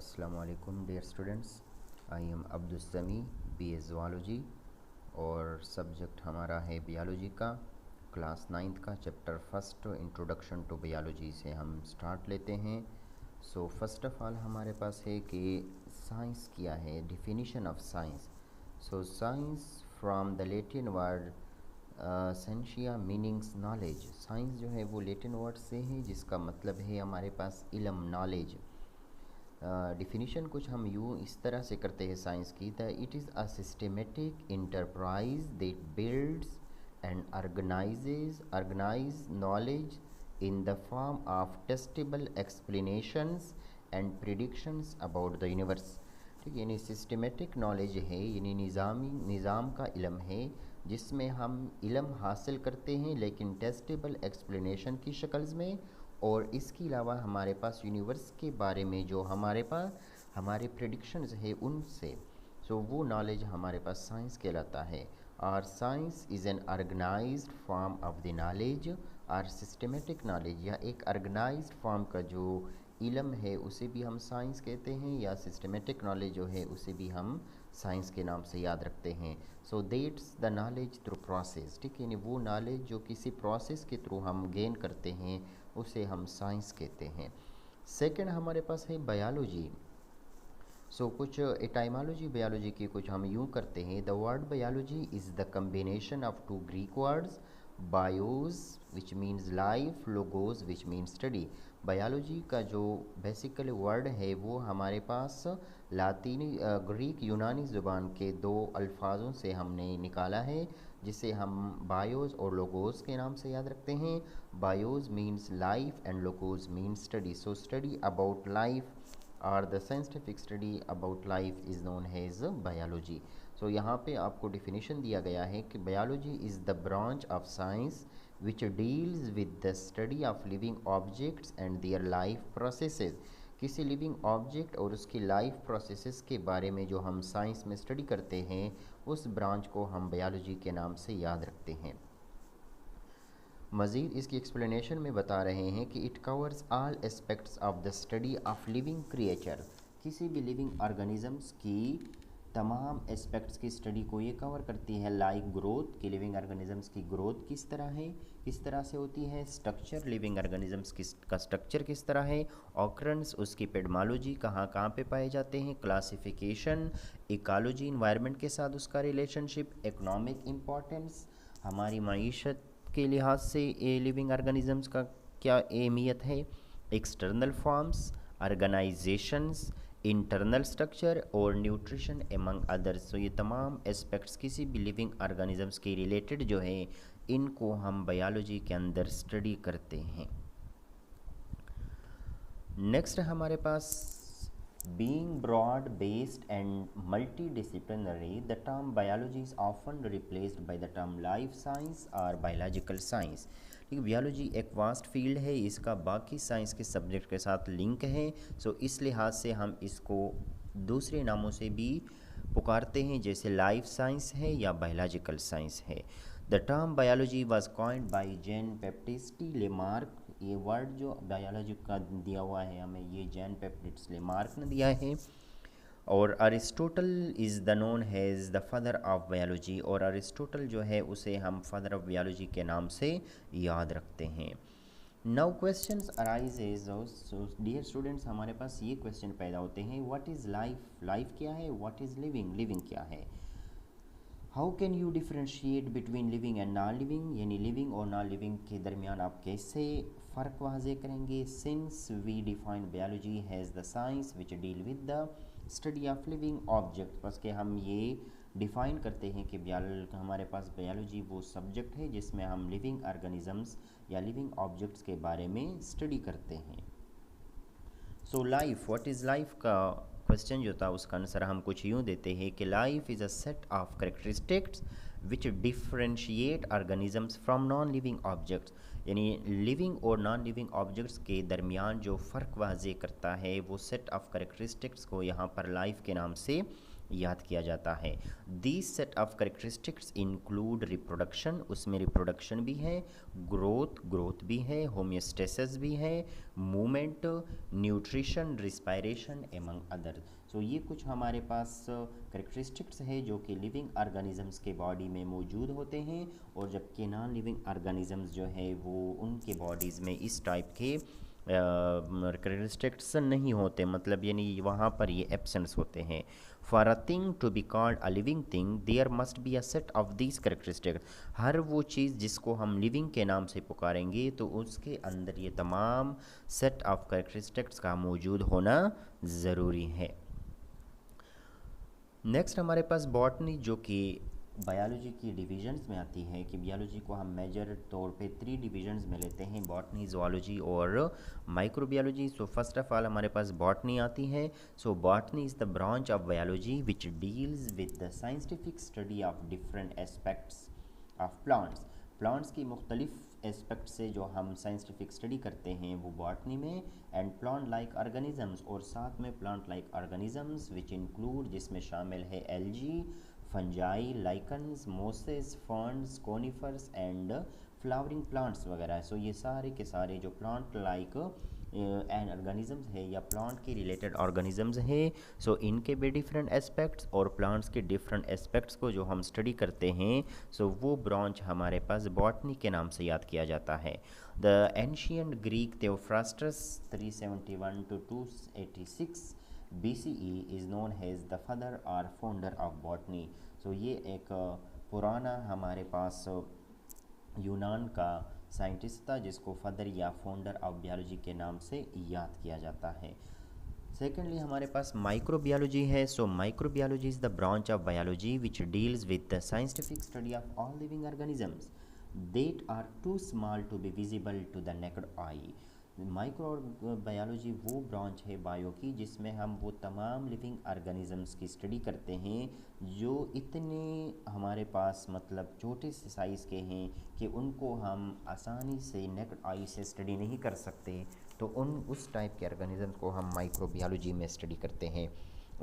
अस्सलाम वालेकुम dear students. I am Abdul Sami, BA zoology और सब्जेक्ट हमारा है बियोलॉजी का, क्लास 9th का chapter first introduction to biology से हम स्टार्ट लेते हैं। सो फर्स्ट ऑफ ऑल हमारे पास है कि साइंस क्या है, definition of science. So science from the Latin word scientia meanings knowledge. Science जो है वो लैटिन वर्ड से है जिसका मतलब है हमारे पास इल्म, नॉलेज। डिफिनीशन कुछ हम यूँ इस तरह से करते हैं साइंस की, the it is a systematic enterprise that builds and organize knowledge in the form of testable explanations and predictions about the universe. ठीक है, यानी सिस्टमेटिक नॉलेज है, यानी निज़ाम का इल्म है जिसमें हम इल्म हासिल करते हैं लेकिन टेस्टेबल एक्सप्लेनेशन की शक्ल में, और इसके अलावा हमारे पास यूनिवर्स के बारे में जो हमारे पास हमारे प्रेडिक्शंस है उनसे। सो वो नॉलेज हमारे पास साइंस कहलाता है। और science is an organized form of the knowledge, और सिस्टमेटिक नॉलेज या एक ऑर्गेनाइज्ड फॉर्म का जो इल्म है उसे भी हम साइंस कहते हैं, या सिस्टमेटिक नॉलेज जो है उसे भी हम साइंस के नाम से याद रखते हैं। So that's the knowledge through process. ठीक है, यानी वो नॉलेज जो किसी प्रोसेस के थ्रू हम गेन करते हैं उसे हम साइंस कहते हैं। सेकंड हमारे पास है बायोलॉजी। सो कुछ एटाइमोलॉजी बायोलॉजी की कुछ हम यूँ करते हैं। The word biology is the combination of two Greek words, bios which means life, logos which means study. Biology का जो बेसिकली वर्ड है वो हमारे पास लातीनी ग्रीक यूनानी ज़ुबान के दो अल्फाजों से हमने निकाला है, जिसे हम बायोस और लोगोस के नाम से याद रखते हैं। Bios means life and logos means study. So study about life और the scientific study about life is known as biology. So यहाँ पे आपको डिफिनीशन दिया गया है कि biology is the branch of science which deals with the study of living objects and their life processes. किसी living object और उसकी लाइफ प्रोसेसेस के बारे में जो हम साइंस में स्टडी करते हैं उस ब्रांच को हम बायोलॉजी के नाम से याद रखते हैं। मज़ीद इसकी एक्सप्लेनेशन में बता रहे हैं कि it covers all aspects of the study of living creature. किसी भी लिविंग ऑर्गेनिजम्स की तमाम एस्पेक्ट्स की स्टडी को ये कवर करती है। लाइक ग्रोथ, कि लिविंग ऑर्गेनिजम्स की ग्रोथ किस तरह है, किस तरह से होती है। स्ट्रक्चर, लिविंग ऑर्गेनिजम्स का स्ट्रक्चर किस तरह है। ऑकरेंस, उसकी पेडमोलॉजी, कहाँ कहाँ पे पाए जाते हैं। क्लासिफिकेशन, इकोलॉजी, इन्वायरमेंट के साथ उसका रिलेशनशिप। इकोनॉमिक इम्पोर्टेंस, हमारी मईशत के लिहाज से ये लिविंग ऑर्गेनिजम्स का क्या अहमियत है। External forms, organisations, internal structure और न्यूट्रिशन एमंग अदर्स। तो ये तमाम एस्पेक्ट्स किसी भी लिविंग ऑर्गेनिजम्स के रिलेटेड जो है इनको हम बायोलॉजी के अंदर स्टडी करते हैं। नेक्स्ट हमारे पास being broad based and multidisciplinary, the term biology is often replaced by the term life science or biological science। ठीक, बियोलॉजी एक वास्ट फील्ड है, इसका बाकी साइंस के सब्जेक्ट के साथ लिंक है। सो इस लिहाज से हम इसको दूसरे नामों से भी पुकारते हैं, जैसे लाइफ साइंस है या बायोलॉजिकल साइंस है। The term biology was coined by Jean Baptiste Lamarck. ये वर्ड जो बायोलॉजी का दिया हुआ है हमें, ये जैन बैप्टिस्ट लेमार्क ने दिया है। और Aristotle is the known as the father of biology, और अरिस्टोटल जो है उसे हम फादर ऑफ बायोलॉजी के नाम से याद रखते हैं। Now questions arises, dear students हमारे पास ये क्वेश्चन पैदा होते हैं, व्हाट इज़ लाइफ, लाइफ क्या है, व्हाट इज़ लिविंग, लिविंग क्या है। How can you differentiate between living and non living, यानी लिविंग और नॉन लिविंग के दरमियान आप कैसे फ़र्क वाज़े करेंगे। Since we define biology has the science which deal with the study of living object, बस के हम ये डिफ़ाइन करते हैं कि हमारे पास बायोलॉजी वो सब्जेक्ट है जिसमें हम लिविंग ऑर्गेनिजम्स या लिविंग ऑब्जेक्ट्स के बारे में स्टडी करते हैं। So life, what is life का क्वेश्चन जो था उसका आंसर हम कुछ यूँ देते हैं कि life is a set of characteristics which differentiate organisms from non living objects, यानी लिविंग और नॉन लिविंग ऑब्जेक्ट्स के दरमियान जो फ़र्क वाज़े करता है वो सेट ऑफ करेक्टरिस्टिक्स को यहाँ पर लाइफ के नाम से याद किया जाता है। These set of characteristics include reproduction, उसमें रिप्रोडक्शन भी है, ग्रोथ भी है, होमियोस्टेसिस भी है, movement, nutrition, respiration among other. So ये कुछ हमारे पास करेक्टरिस्टिक्स है जो कि लिविंग ऑर्गेनिजम्स के बॉडी में मौजूद होते हैं, और जबकि नॉन लिविंग ऑर्गेनिजम्स जो है वो उनके बॉडीज़ में इस टाइप के करेक्टरिस्टिक्स नहीं होते, मतलब यानी वहाँ पर ये एब्सेंस होते हैं। For a thing to be called a living thing there must be a set of these characteristics. हर वो चीज़ जिसको हम लिविंग के नाम से पुकारेंगे तो उसके अंदर ये तमाम सेट ऑफ करेक्टरिस्टिक्स का मौजूद होना ज़रूरी है। नेक्स्ट हमारे पास बॉटनी, जो कि बायोलॉजी की डिविजन्स में आती है, कि बायोलॉजी को हम मेजर तौर पे 3 डिविजन्स में लेते हैं, बॉटनी, ज़ूलॉजी और microbiology. So first of all हमारे पास बॉटनी आती है। So botany is the branch of biology which deals with the scientific study of different aspects of plants की मुख्तलिफ एस्पेक्ट से जो हम साइंटिफिक स्टडी करते हैं वो बॉटनी में, एंड प्लांट लाइक ऑर्गेनिजम्स, और साथ में plant like organisms which include, जिसमें शामिल है algae, fungi, lichens, Moses, ferns, conifers and flowering plants वगैरह। सो ये सारे के सारे जो प्लांट लाइक एंड ऑर्गेनिजम्स है या प्लांट के रिलेटेड ऑर्गेनिजम्स है, सो इनके भी डिफरेंट एस्पेक्ट्स और प्लांट्स के डिफरेंट एस्पेक्ट्स को जो हम स्टडी करते हैं, सो वो ब्रांच हमारे पास बॉटनी के नाम से याद किया जाता है। The ancient Greek theophrastus 371 to 286 BCE is known as the father or founder of botany। सो ये एक पुराना हमारे पास यूनान का साइंटिस्ट था जिसको फादर या फाउंडर ऑफ बायोलॉजी के नाम से याद किया जाता है। सेकेंडली हमारे पास माइक्रोबायोलॉजी है। So microbiology is the branch of biology which deals with the scientific study of all living organisms that are too small to be visible to the naked eye. Microbiology वो branch है bio की जिसमें हम वो तमाम living organisms की study करते हैं जो इतने हमारे पास मतलब छोटे से साइज़ के हैं कि उनको हम आसानी से नेकेड आई से स्टडी नहीं कर सकते, तो उस टाइप के ऑर्गेनिजम्स को हम माइक्रोबायोलॉजी में स्टडी करते हैं।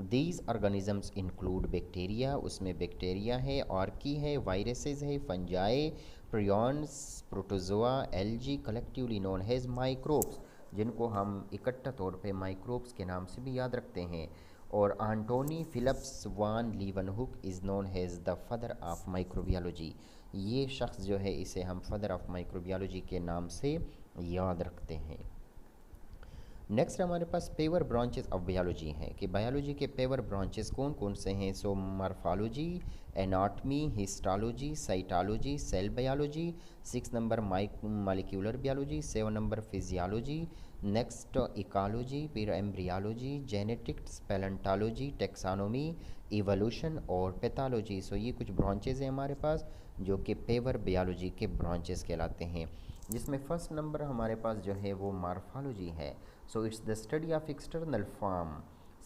दीज ऑर्गेनिजम्स इंक्लूड बैक्टीरिया, उसमें बैक्टीरिया है, आर्की है, वायरसेस है, fungi, prions, protozoa, algae, collectively known has microbes, जिनको हम इकट्ठा तौर पे माइक्रोब्स के नाम से भी याद रखते हैं। और Antonie Philips van Leeuwenhoek is known as the father of microbiology. ये शख्स जो है इसे हम फादर ऑफ माइक्रोबायोलॉजी के नाम से याद रखते हैं। नेक्स्ट हमारे पास पेवर ब्रांचेस ऑफ बायोलॉजी हैं कि बायोलॉजी के पेवर ब्रांचेस कौन कौन से हैं। So morphology, anatomy, histology, cytology, cell biology, 6 number molecular biology, 7 number physiology, next ecology, फिर embryology, genetics, palaeontology, taxonomy, evolution और पैथोलॉजी। सो ये कुछ ब्रांचेस हैं हमारे पास जो कि पेवर बायोलॉजी के ब्रांचेस कहलाते हैं, जिसमें फर्स्ट नंबर हमारे पास जो है वो मॉर्फोलॉजी है। So it's the study of external form,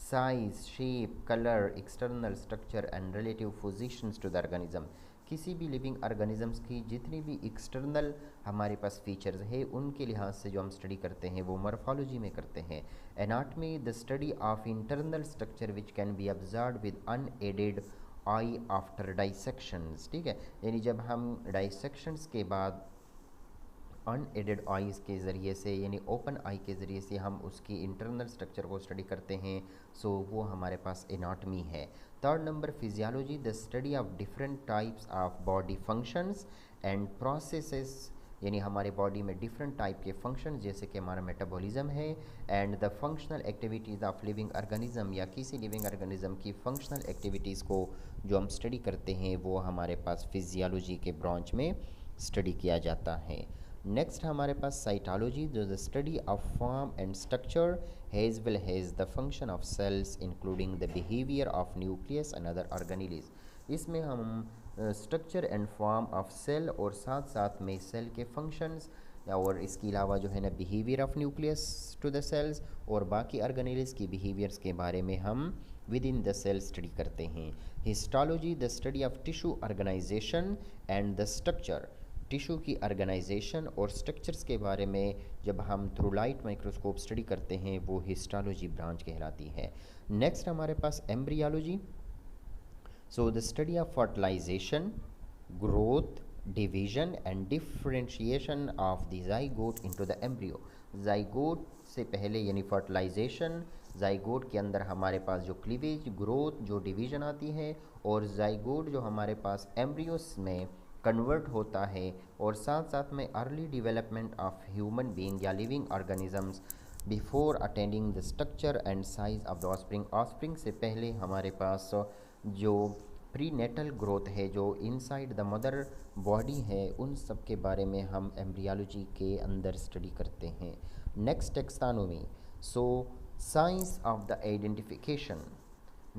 size, shape, colour, external structure and relative positions to the organism. किसी भी लिविंग ऑर्गेनिजम्स की जितनी भी एक्सटर्नल हमारे पास फीचर्स है उनके लिहाज से जो हम स्टडी करते हैं वो मॉर्फोलॉजी में करते हैं। Anatomy, the study of internal structure which can be observed with unaided eye after dissections. ठीक है, यानी जब हम डाइसेक्शंस के बाद अनएडेड आईज़ के ज़रिए से यानी ओपन आई के ज़रिए से हम उसकी इंटरनल स्ट्रक्चर को स्टडी करते हैं, सो वो हमारे पास एनाटमी है। Third number physiology, the study of different types of body functions and processes, यानी हमारे बॉडी में डिफरेंट टाइप के फंक्शन जैसे कि हमारा मेटाबॉलिज्म है, and the functional activities of living organism, या किसी लिविंग ऑर्गेनिज्म की फंक्शनल एक्टिविटीज़ को जो हम स्टडी करते हैं वो हमारे पास फिजियोलॉजी के ब्रांच में स्टडी किया जाता है। नेक्स्ट हमारे पास साइटोलॉजी, जो the study of form and structure has well has the function of cells including the behaviour of nucleus and other organelles. इसमें हम structure and form of cell और साथ साथ में सेल के फंक्शंस और इसके अलावा जो है ना behaviour of nucleus to the cells और बाकी ऑर्गेनेल्स की बिहेवियर्स के बारे में हम within the cell study करते हैं। Histology, the study of tissue organization and the structure, tissue की ऑर्गेनाइजेशन और स्ट्रक्चर्स के बारे में जब हम थ्रू लाइट माइक्रोस्कोप स्टडी करते हैं वो हिस्टोलॉजी ब्रांच कहलाती है। नेक्स्ट हमारे पास embryology, So the study of fertilization, growth, division and differentiation of the zygote into the embryo. zygote से पहले यानी फर्टिलाइजेशन, zygote के अंदर हमारे पास जो क्लीवेज, ग्रोथ, जो डिवीजन आती है, और zygote जो हमारे पास एम्ब्रियोस में कन्वर्ट होता है, और साथ साथ में early development of human being या living organisms before attending the structure and size of the offspring. Offspring से पहले हमारे पास जो प्री नेटल ग्रोथ है, जो इनसाइड द मदर बॉडी है, उन सब के बारे में हम एम्ब्रियोलॉजी के अंदर स्टडी करते हैं। Next taxonomy, so science of the identification,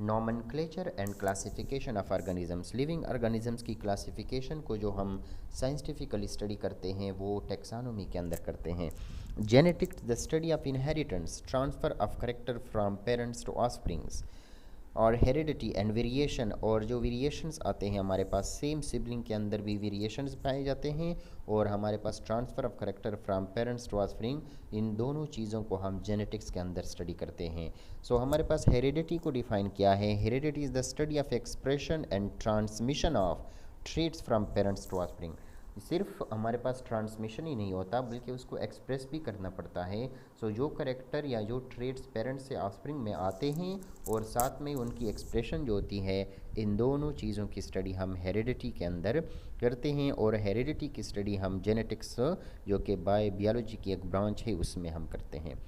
nomenclature and classification of organisms. Living organisms की क्लासिफिकेशन को जो हम साइंटिफिकली स्टडी करते हैं वो टेक्सानोमी के अंदर करते हैं। Genetics, the study of inheritance, transfer of character from parents to offsprings, और हेरिडिटी एंड वेरिएशन, और जो वेरिएशंस आते हैं हमारे पास सेम सिबलिंग के अंदर भी वेरिएशंस पाए जाते हैं, और हमारे पास transfer of character from parents to offspring, इन दोनों चीज़ों को हम जेनेटिक्स के अंदर स्टडी करते हैं। सो हमारे पास हेरिडिटी को डिफ़ाइन किया है। Heredity is the study of expression and transmission of traits from parents to offspring. सिर्फ हमारे पास ट्रांसमिशन ही नहीं होता बल्कि उसको एक्सप्रेस भी करना पड़ता है। सो जो करेक्टर या जो ट्रेड्स पेरेंट्स से ऑफस्प्रिंग में आते हैं और साथ में उनकी एक्सप्रेशन जो होती है, इन दोनों चीज़ों की स्टडी हम हेरिडिटी के अंदर करते हैं, और हेरिडिटी की स्टडी हम जेनेटिक्स जो कि बायोलॉजी की एक ब्रांच है उसमें हम करते हैं।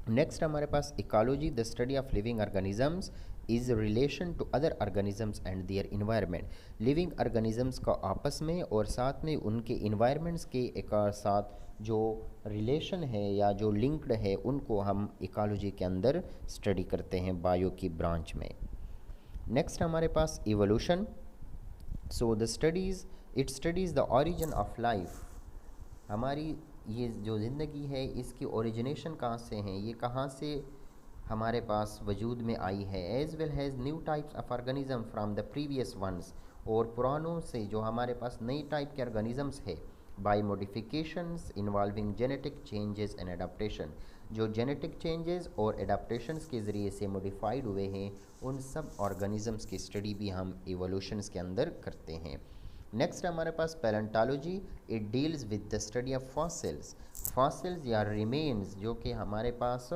नेक्स्ट हमारे पास ecology, the study of living organisms is relation to other organisms and their environment. Living organisms का आपस में और साथ में उनके इन्वायरमेंट्स के एक साथ जो रिलेशन है या जो लिंक्ड है, उनको हम इकोलॉजी के अंदर स्टडी करते हैं बायो की ब्रांच में। नेक्स्ट हमारे पास evolution, so the studies, it studies the origin of life. हमारी ये जो ज़िंदगी है इसकी ओरिजिनेशन कहाँ से है, ये कहाँ से हमारे पास वजूद में आई है, as well has new types of organism from the previous ones, और पुरानों से जो हमारे पास नई टाइप के ऑर्गेनिजम्स है, by modifications involving genetic changes and adaptation, जो जेनेटिक चेंजेस और एडाप्टेशंस के ज़रिए से मॉडिफाइड हुए हैं, उन सब ऑर्गेनिजम्स की स्टडी भी हम इवोल्यूशंस के अंदर करते हैं। नेक्स्ट हमारे पास palaeontology, it deals with the study of fossils. Fossils या रिमेन्स जो कि हमारे पास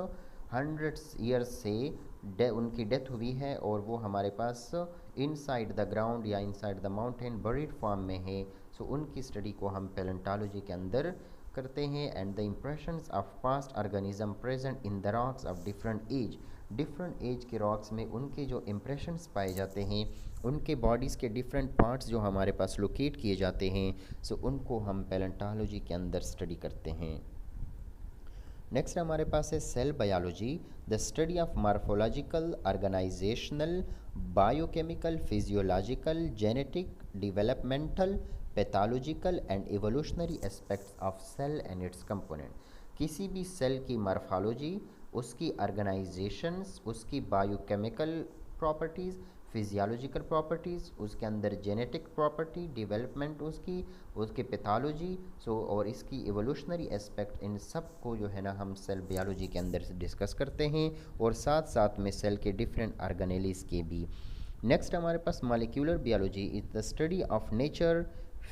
हंड्रेड्स ईयर्स से उनकी डेथ हुई है, और वो हमारे पास इनसाइड द ग्राउंड या inside the mountain buried form में है। सो उनकी स्टडी को हम पैलेंटोलॉजी के अंदर करते हैं। And the impressions of past organism present in the rocks of different age, different age के रॉक्स में उनके जो इम्प्रेशंस पाए जाते हैं, उनके बॉडीज़ के डिफरेंट पार्ट्स जो हमारे पास लोकेट किए जाते हैं, सो उनको हम पैलेंटोलॉजी के अंदर स्टडी करते हैं। नेक्स्ट हमारे पास है cell biology, the study of morphological, organizational, biochemical, physiological, genetic, developmental, pathological and evolutionary aspects of cell and its component. किसी भी सेल की मार्फोलॉजी, उसकी ऑर्गेनाइजेशंस, उसकी बायोकेमिकल प्रॉपर्टीज़, फिजियोलॉजिकल प्रॉपर्टीज़, उसके अंदर जेनेटिक प्रॉपर्टी, डेवलपमेंट उसके पैथोलॉजी, और इसकी इवोल्यूशनरी एस्पेक्ट, इन सब को जो है ना हम सेल बायोलॉजी के अंदर डिस्कस करते हैं, और साथ साथ में सेल के डिफरेंट ऑर्गेनेलीज के भी। नेक्स्ट हमारे पास molecular biology is the study of nature,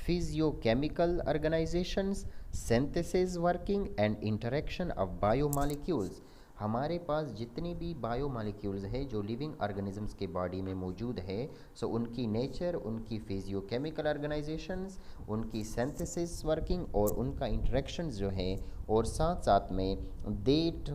physiochemical organisations, synthesis, working and interaction of biomolecules. हमारे पास जितनी भी बायोमॉलिक्यूल्स है जो लिविंग ऑर्गेनिजम्स के बॉडी में मौजूद है, सो उनकी नेचर, उनकी फिजियोकेमिकल ऑर्गेनाइजेशंस, उनकी सिंथेसिस, वर्किंग और उनका इंटरेक्शंस जो है, और साथ साथ में that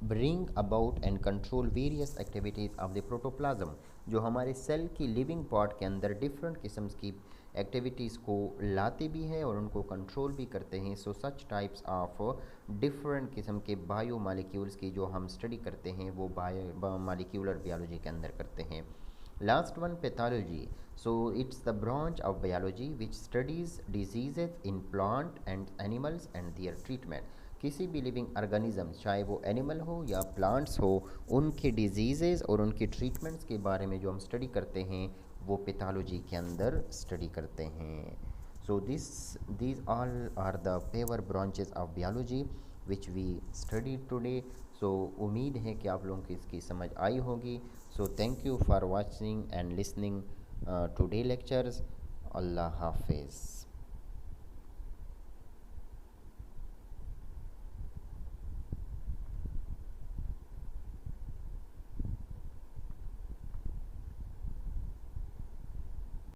bring about and control various activities of the protoplasm, जो हमारे सेल की लिविंग पार्ट के अंदर डिफरेंट किस्म की एक्टिविटीज़ को लाते भी हैं और उनको कंट्रोल भी करते हैं। सो सच टाइप्स ऑफ डिफरेंट किस्म के बायो मालिक्यूल्स की जो हम स्टडी करते हैं वो बायो मालिक्यूलर बायोलॉजी के अंदर करते हैं। Last one pathology, so it's the branch of biology which studies diseases in plant and animals and their treatment. किसी भी लिविंग ऑर्गेनिज्म, चाहे वो एनिमल हो या प्लांट्स हो, उनके डिजीज़ेज़ और उनके ट्रीटमेंट्स के बारे में जो हम स्टडी करते हैं वो पैथोलॉजी के अंदर स्टडी करते हैं। सो these all are the paper branches of biology which we studied today. सो उम्मीद है कि आप लोगों को इसकी समझ आई होगी। So thank you for watching and listening today lectures. अल्लाह हाफिज़।